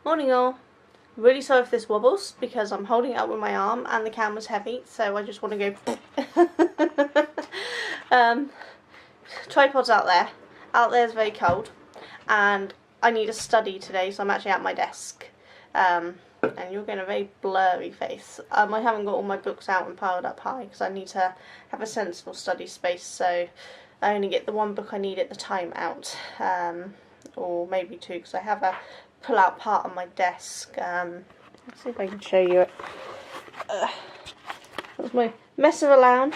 Morning all. Really sorry if this wobbles because I'm holding it up with my arm and the camera's heavy, so I just want to go tripod's out there. Out there is very cold and I need a study today, so I'm actually at my desk. And you're getting a very blurry face. I haven't got all my books out and piled up high because I need to have a sensible study space, so I only get the one book I need at the time out, or maybe two, because I have a pull-out part on my desk. Let's see if I can show you it. That's my mess of a lounge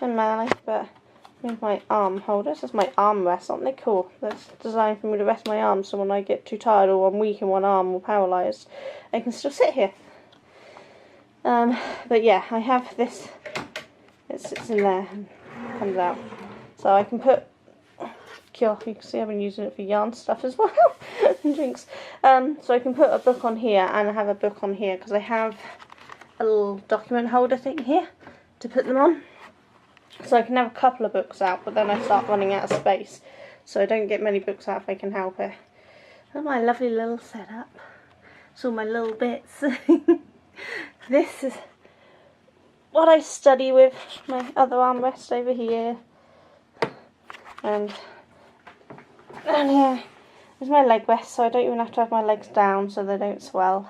and Mally, but with my arm holders. That's my arm rest, aren't they cool? That's designed for me to rest my arms, so when I get too tired or I'm weak in one arm or paralysed, I can still sit here. But yeah, I have this. It sits in there and comes out, so I can put. You can see I've been using it for yarn stuff as well and drinks. So I can put a book on here and I have a book on here because I have a little document holder thing here to put them on. So I can have a couple of books out, but then I start running out of space. So I don't get many books out if I can help it. That's my lovely little setup. It's all my little bits. This is what I study with. My other armrest over here. And here is my leg rest, so I don't even have to have my legs down so they don't swell.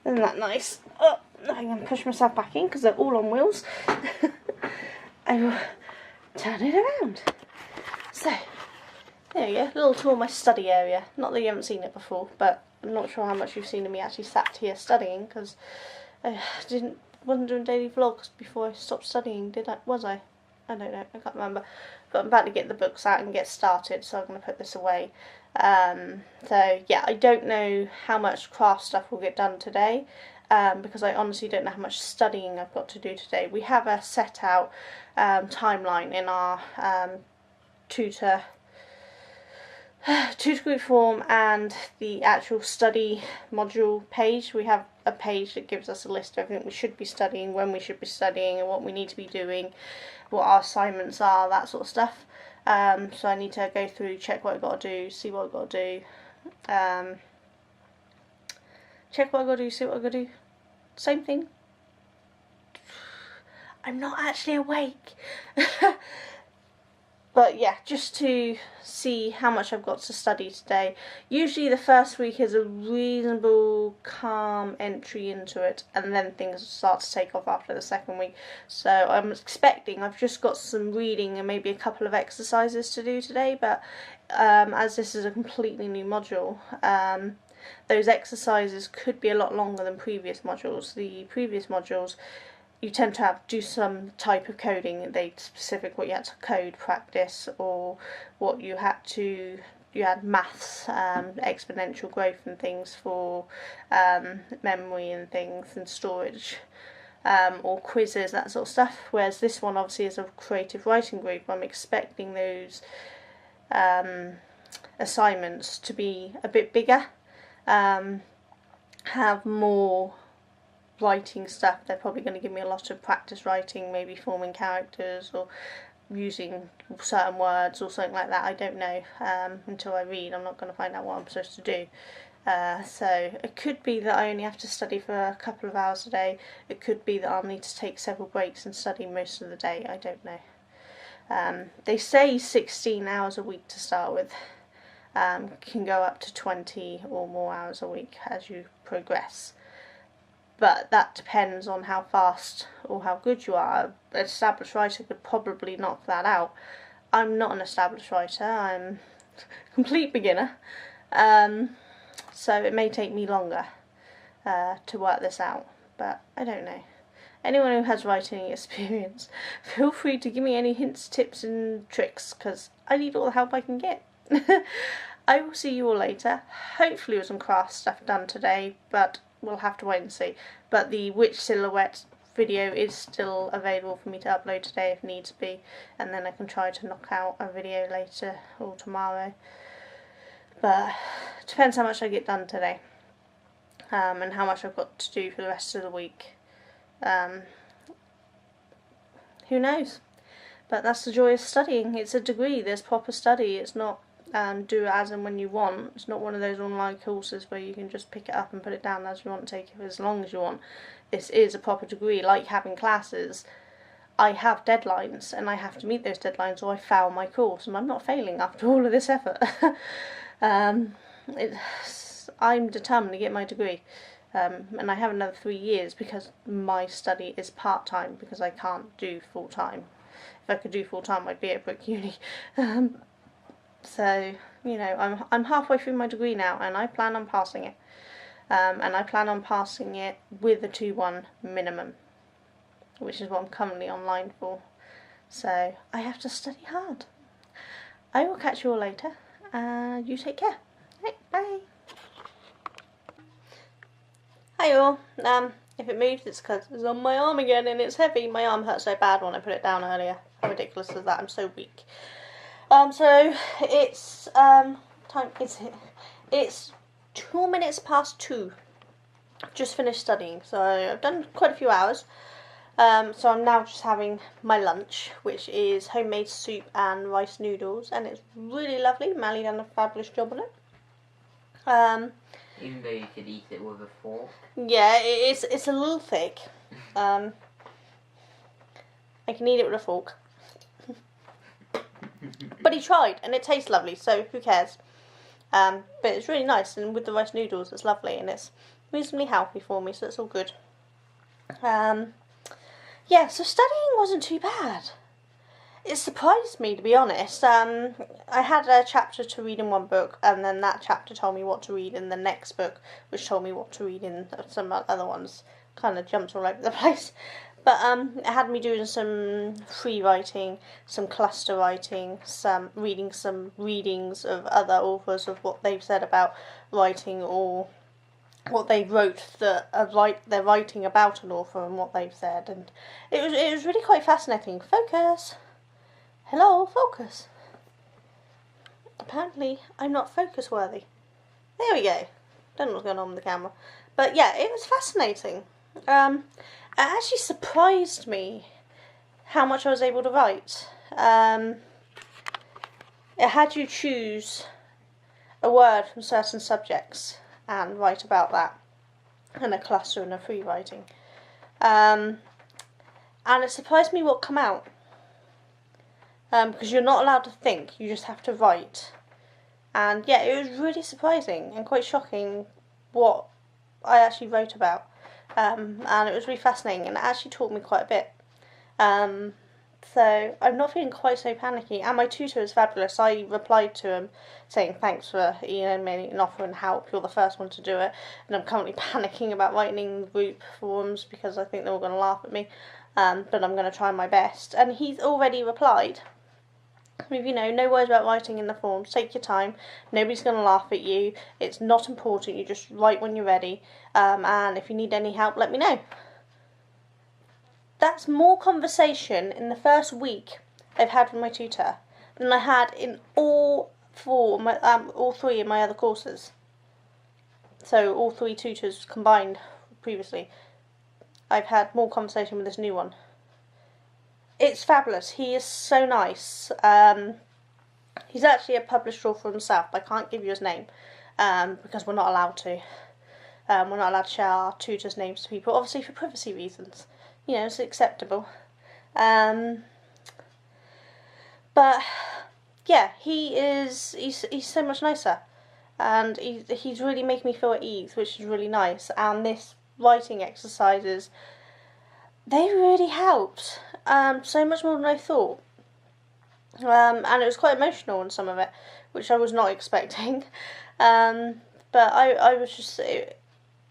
Isn't that nice? Oh, I'm going to push myself back in because they're all on wheels. I will turn it around. So, there we go, a little tour of my study area. Not that you haven't seen it before, but I'm not sure how much you've seen of me actually sat here studying, because I wasn't doing daily vlogs before I stopped studying, did I? Was I? I don't know, I can't remember. But I'm about to get the books out and get started, so I'm going to put this away. So yeah, I don't know how much craft stuff will get done today, because I honestly don't know how much studying I've got to do today. We have a set out timeline in our tutor group form and the actual study module page. We have a page that gives us a list of everything we should be studying, when we should be studying, and what we need to be doing, what our assignments are, that sort of stuff. So I need to go through, check what I've got to do, see what I've got to do, check what I've got to do, see what I've got to do. Same thing. I'm not actually awake. But yeah, just to see how much I've got to study today. Usually the first week is a reasonable, calm entry into it, and then things start to take off after the second week. So I'm expecting, I've just got some reading and maybe a couple of exercises to do today, but as this is a completely new module, those exercises could be a lot longer than previous modules. The previous modules, you tend to do some type of coding. They specific what you had to code practice, or what you had maths, exponential growth and things for memory and things and storage, or quizzes, that sort of stuff. Whereas this one obviously is a creative writing group. I'm expecting those assignments to be a bit bigger, have more writing stuff. They're probably going to give me a lot of practice writing, maybe forming characters or using certain words or something like that. I don't know until I read. I'm not going to find out what I'm supposed to do. So it could be that I only have to study for a couple of hours a day. It could be that I'll need to take several breaks and study most of the day. I don't know. They say 16 hours a week to start with. Can go up to 20 or more hours a week as you progress. But that depends on how fast or how good you are. An established writer could probably knock that out. I'm not an established writer, I'm a complete beginner. So it may take me longer to work this out, but I don't know. Anyone who has writing experience, feel free to give me any hints, tips and tricks, because I need all the help I can get. I will see you all later. Hopefully with some craft stuff done today, but we'll have to wait and see. But the witch silhouette video is still available for me to upload today if needs be, and then I can try to knock out a video later or tomorrow. But it depends how much I get done today, and how much I've got to do for the rest of the week. Who knows? But that's the joy of studying. It's a degree. There's proper study. It's not do it as and when you want. It's not one of those online courses where you can just pick it up and put it down as you want, take it for as long as you want. This is a proper degree, like having classes. I have deadlines and I have to meet those deadlines or I fail my course, and I'm not failing after all of this effort. I'm determined to get my degree, and I have another 3 years because my study is part-time, because I can't do full-time. If I could do full-time I'd be at Brick Uni. So, you know, I'm halfway through my degree now and I plan on passing it. And I plan on passing it with a 2-1 minimum, which is what I'm currently online for. So I have to study hard. I will catch you all later. You take care. Right, bye. Hi all. If it moves, it's because it's on my arm again and it's heavy. My arm hurt so bad when I put it down earlier. How ridiculous is that? I'm so weak. So it's time is it? It's 2 minutes past 2. I've just finished studying, so I've done quite a few hours. So I'm now just having my lunch, which is homemade soup and rice noodles, and it's really lovely. Mally done a fabulous job on it. Even though you could eat it with a fork. Yeah, it's a little thick. I can eat it with a fork. But he tried, and it tastes lovely, so who cares? But it's really nice, and with the rice noodles it's lovely, and it's reasonably healthy for me, so it's all good. Yeah, so studying wasn't too bad. It surprised me, to be honest. I had a chapter to read in one book, and then that chapter told me what to read in the next book, which told me what to read in some other ones. Kind of jumped all over the place. But it had me doing some free writing, some cluster writing, reading some readings of other authors of what they've said about writing, or what they wrote that they're writing about an author and what they've said, and it was really quite fascinating. Focus. Hello, focus. Apparently, I'm not focus worthy. There we go. Don't know what's going on with the camera, but yeah, it was fascinating. It actually surprised me how much I was able to write. It had you choose a word from certain subjects and write about that, and a cluster and a free writing. And it surprised me what come out. Because you're not allowed to think, you just have to write. And yeah, it was really surprising and quite shocking what I actually wrote about. And it was really fascinating, and it actually taught me quite a bit. So I'm not feeling quite so panicky, and my tutor is fabulous. I replied to him saying thanks for emailing and offering help. You're the first one to do it, and I'm currently panicking about writing group forums because I think they're all going to laugh at me. But I'm going to try my best, and he's already replied with, no worries about writing in the forms. Take your time. Nobody's going to laugh at you. It's not important. You just write when you're ready. And if you need any help, let me know. That's more conversation in the first week I've had with my tutor than I had in all three of my other courses. So all 3 tutors combined previously. I've had more conversation with this new one. It's fabulous. He is so nice. He's actually a published author himself, but I can't give you his name because we're not allowed to. We're not allowed to share our tutors' names to people, obviously for privacy reasons. It's acceptable. But yeah, he's so much nicer, and he's really making me feel at ease, which is really nice. And this writing exercises, they really helped. So much more than I thought. And it was quite emotional in some of it, which I was not expecting. But I was just,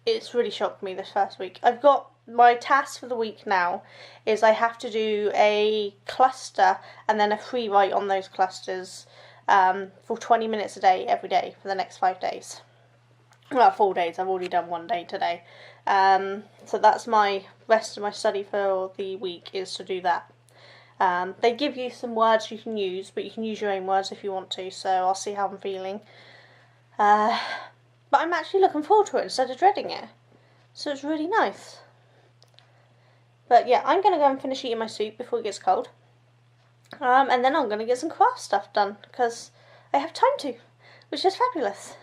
it's really shocked me this first week. I've got my task for the week now is I have to do a cluster and then a free write on those clusters for 20 minutes a day every day for the next 5 days. Well, 4 days. I've already done 1 day today. So that's my rest of my study for the week, is to do that. They give you some words you can use, but you can use your own words if you want to, so I'll see how I'm feeling. But I'm actually looking forward to it instead of dreading it. So it's really nice. But yeah, I'm going to go and finish eating my soup before it gets cold. And then I'm going to get some craft stuff done, because I have time to, which is fabulous.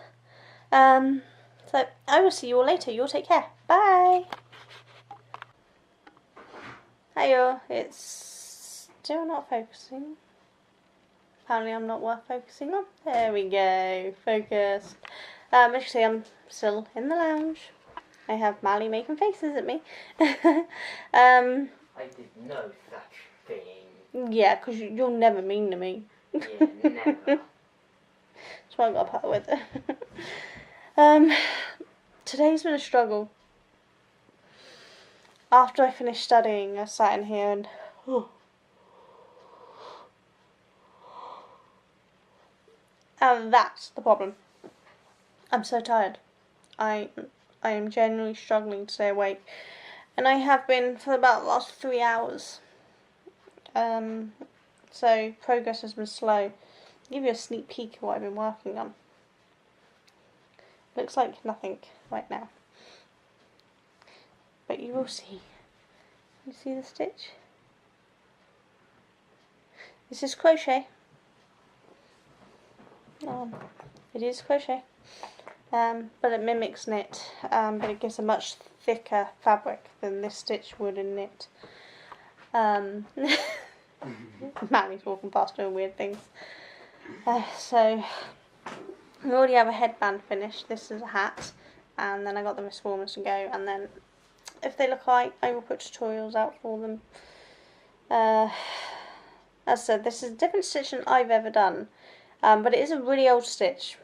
So I will see you all later. You all take care. Bye. Hiyo, it's still not focusing. Apparently I'm not worth focusing on. There we go, focused. As you see, I'm still in the lounge. I have Mally making faces at me. I did no such thing. Yeah, because you're never mean to me. Yeah, never. That's why I got to put up with it. Today's been a struggle. After I finished studying, I sat in here and... And that's the problem. I'm so tired. I am genuinely struggling to stay awake. And I have been for about the last 3 hours. So progress has been slow. I'll give you a sneak peek of what I've been working on. Looks like nothing right now. But you will see. You see the stitch? This is crochet. It is crochet. But it mimics knit. But it gives a much thicker fabric than this stitch would in knit. Manny's walking past doing weird things. So I already have a headband finished. This is a hat, and then I got the wrist warmers to go, and then if they look right, I will put tutorials out for them. As I said, this is a different stitch than I've ever done, but it is a really old stitch,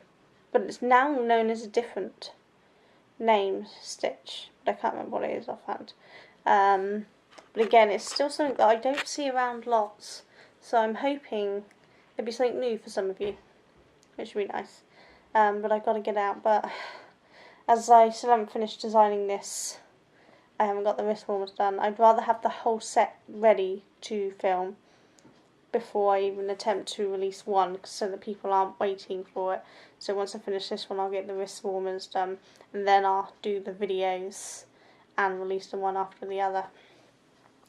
but it's now known as a different name stitch, but I can't remember what it is offhand. But again, it's still something that I don't see around lots, so I'm hoping it'll be something new for some of you, which would be nice. But I've got to get out, but as I still haven't finished designing this, I haven't got the wrist warmers done. I'd rather have the whole set ready to film before I even attempt to release one, so that people aren't waiting for it. So once I finish this one, I'll get the wrist warmers done, and then I'll do the videos and release them one after the other.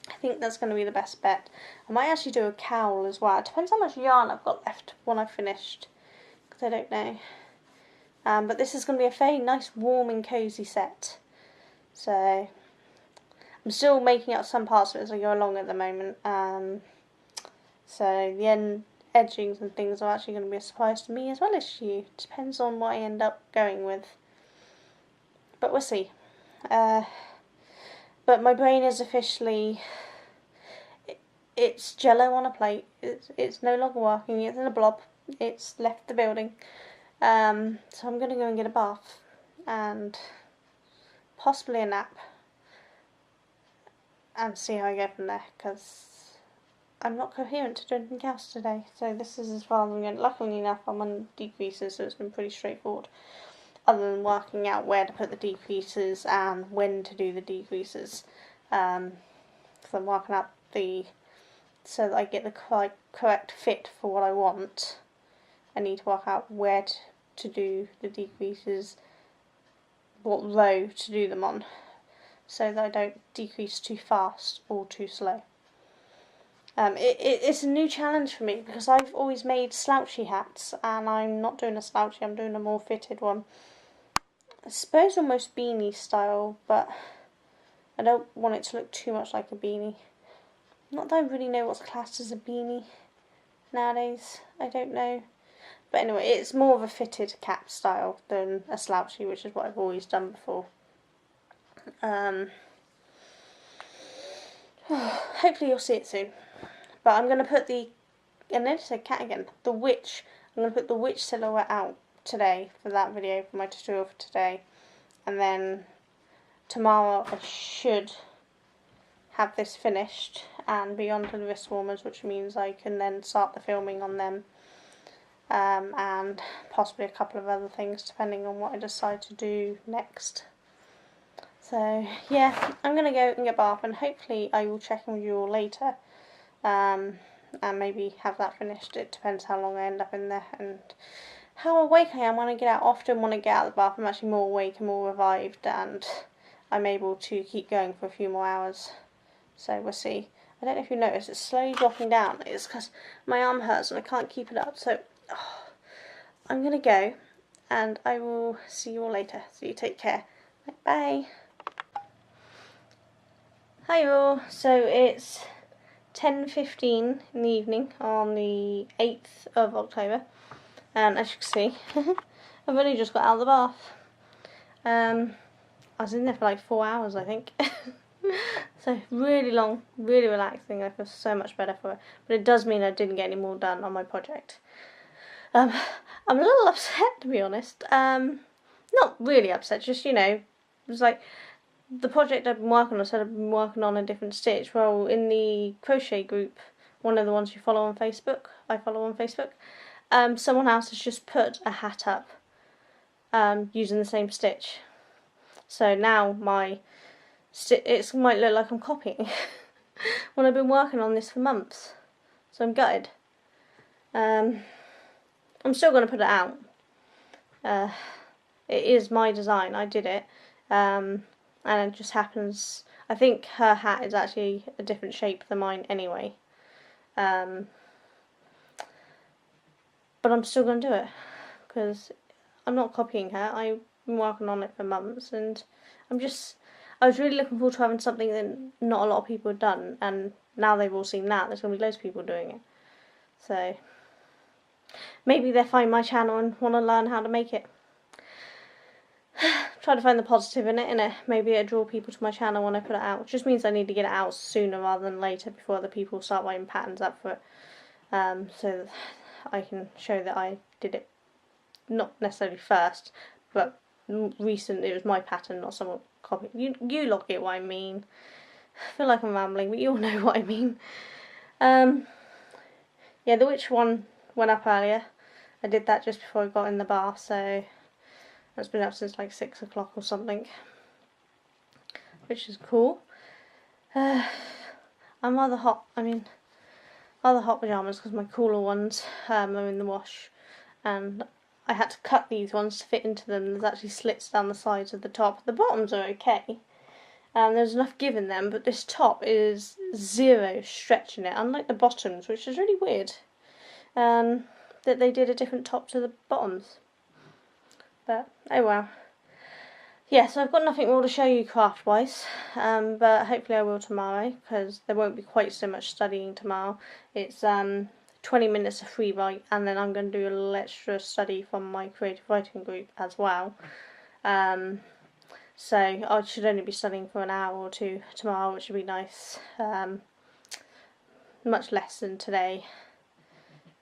I think that's going to be the best bet. I might actually do a cowl as well. It depends how much yarn I've got left when I've finished, because I don't know. But this is going to be a very nice, warm and cosy set. So I'm still making out some parts of it as I go along at the moment. So the edgings and things are actually going to be a surprise to me as well as you. Depends on what I end up going with. But we'll see. But my brain is officially... It's jello on a plate. It's no longer working. It's in a blob. It's left the building. So I'm going to go and get a bath. And possibly a nap. And see how I go from there. Because I'm not coherent to do anything else today. So this is as far as I'm going. Luckily enough, I'm on decreases, so it's been pretty straightforward. Other than working out where to put the decreases and when to do the decreases. So I'm working out so that I get the correct fit for what I want. I need to work out where to do the decreases, what row to do them on, so that I don't decrease too fast or too slow. It's a new challenge for me, because I've always made slouchy hats, and I'm not doing a slouchy, I'm doing a more fitted one. I suppose almost beanie style, but I don't want it to look too much like a beanie. Not that I really know what's classed as a beanie nowadays, I don't know. But anyway, it's more of a fitted cap style than a slouchy, which is what I've always done before. Hopefully you'll see it soon. But I'm going to put I nearly said cat again, the witch. I'm going to put the witch silhouette out today for that video, for my tutorial for today. And then tomorrow I should have this finished and be on to the wrist warmers, which means I can then start the filming on them. And possibly a couple of other things depending on what I decide to do next. So yeah, I'm going to go and get a bath, and hopefully I will check in with you all later. And maybe have that finished. It depends how long I end up in there and how awake I am when I get out. Often when I get out of the bath, I'm actually more awake and more revived, and I'm able to keep going for a few more hours. So we'll see. I don't know if you notice, it's slowly dropping down. It's because my arm hurts and I can't keep it up. So I'm going to go, and I will see you all later. So you take care. Bye. Hi all. So it's 10:15 in the evening on the 8th of October, and as you can see, I've only just got out of the bath. I was in there for like 4 hours, I think. So really long, really relaxing. I feel so much better for it, but it does mean I didn't get any more done on my project. I'm a little upset, to be honest. Not really upset, just, it was like the project I've been working on. So I've been working on a different stitch. Well, in the crochet group, one of the ones you follow on Facebook, I follow on Facebook, someone else has just put a hat up using the same stitch. So now it might look like I'm copying when I've been working on this for months. So I'm gutted. I'm still going to put it out. It is my design. I did it. And it just happens. I think her hat is actually a different shape than mine anyway. But I'm still going to do it because I'm not copying her. I've been working on it for months, and I was really looking forward to having something that not a lot of people had done, and now they've all seen that, there's going to be loads of people doing it. So maybe they'll find my channel and want to learn how to make it. Try to find the positive in it, innit? Maybe it'll draw people to my channel when I put it out. Which just means I need to get it out sooner rather than later before other people start writing patterns up for it. So that I can show that I did it, not necessarily first, but recently. It was my pattern, not someone copied. You lot get what I mean. I feel like I'm rambling, but you all know what I mean. Yeah, the witch one went up earlier. I did that just before I got in the bath, so it's been up since like 6 o'clock or something, which is cool. I'm rather hot. Rather hot pyjamas because my cooler ones are in the wash, and I had to cut these ones to fit into them. There's actually slits down the sides of the top. The bottoms are okay. There's enough give in them, but this top is zero stretch in it, unlike the bottoms, which is really weird. That they did a different top to the bottoms. But, oh well. Yeah, so I've got nothing more to show you craft-wise, but hopefully I will tomorrow, because there won't be quite so much studying tomorrow. It's 20 minutes of free write, and then I'm going to do a little extra study from my creative writing group as well. So I should only be studying for an hour or two tomorrow, which would be nice. Much less than today,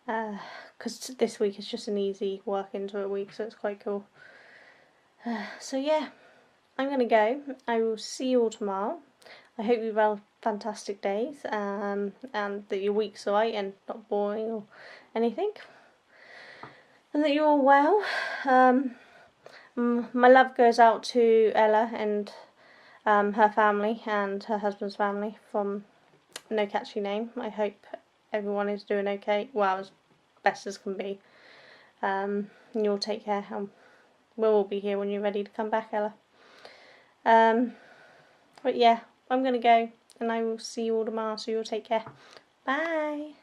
because this week is just an easy work into a week, so it's quite cool. So yeah, I'm going to go. I will see you all tomorrow. I hope you've had fantastic days, and that your week's alright and not boring or anything, and that you're all well. My love goes out to Ella and her family and her husband's family from No Catchy Name. I hope everyone is doing okay, well, as best as can be. And you'll take care, and we'll all be here when you're ready to come back, Ella. But yeah, I'm going to go, and I will see you all tomorrow, so you'll take care. Bye!